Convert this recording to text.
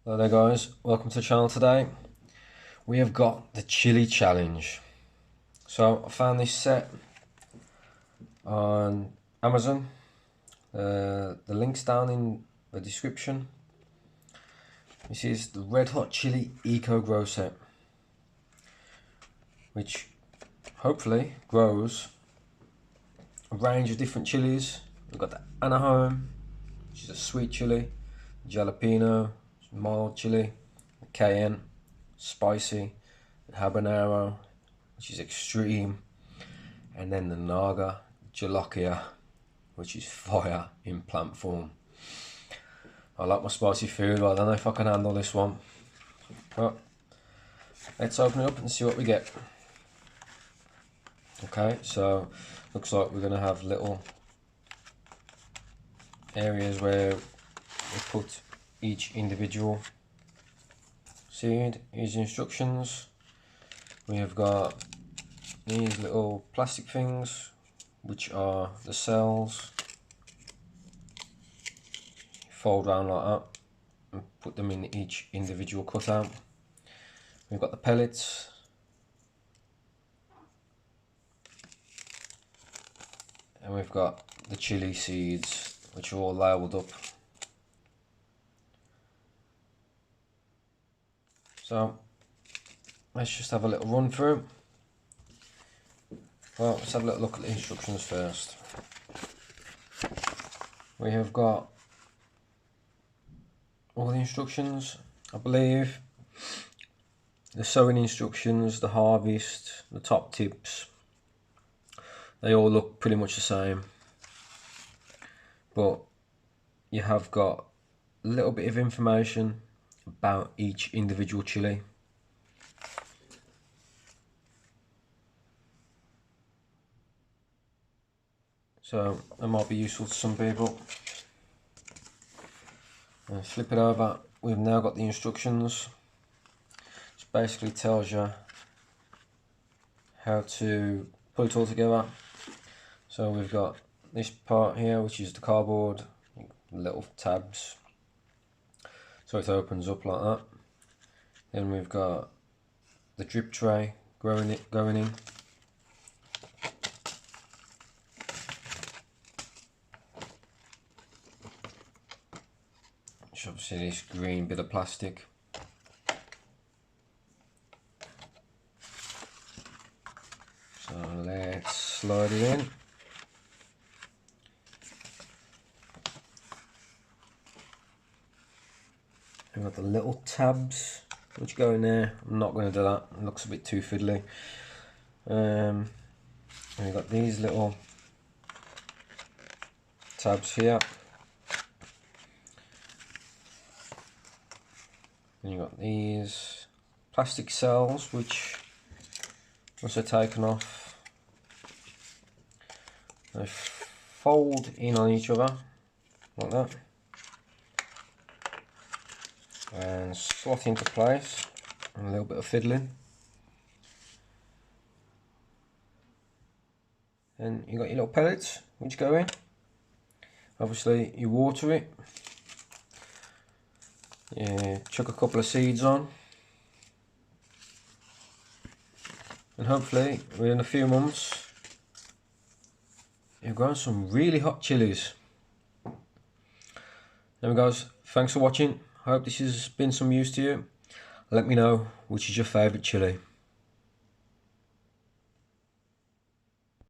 Hello there guys, welcome to the channel. Today we have got the chili challenge. So I found this set on Amazon. The link's down in the description. This is the Red Hot Chili Eco Grow set, which hopefully grows a range of different chilies. We've got the Anaheim, which is a sweet chili, jalapeno, mild chili, cayenne, spicy, habanero, which is extreme, and then the Naga Jolokia, which is fire in plant form. I like my spicy food, but I don't know if I can handle this one. But let's open it up and see what we get. Okay, so looks like we're going to have little areas where we put each individual seed. Here's the instructions. We have got these little plastic things, which are the cells. Fold round like that and put them in each individual cutout. We've got the pellets, and we've got the chili seeds, which are all labelled up. So let's just have a little run through. Well, let's have a little look at the instructions first. We have got all the instructions, I believe. The sowing instructions, the harvest, the top tips, they all look pretty much the same, but you have got a little bit of information about each individual chili. So that might be useful to some people. And flip it over, we've now got the instructions, which basically tells you how to put it all together. So we've got this part here, which is the cardboard, little tabs, so it opens up like that. Then we've got the drip tray going in. Which obviously this green bit of plastic. So let's slide it in. We've got the little tabs which go in there. I'm not going to do that, it looks a bit too fiddly. And we've got these little tabs here. And you've got these plastic cells which, once they're taken off, they fold in on each other like that and slot into place, and a little bit of fiddling. And you got your little pellets which go in. Obviously you water it, you chuck a couple of seeds on, and hopefully within a few months you've grown some really hot chilies. Anyway guys, thanks for watching. I hope this has been some use to you. Let me know which is your favourite chili.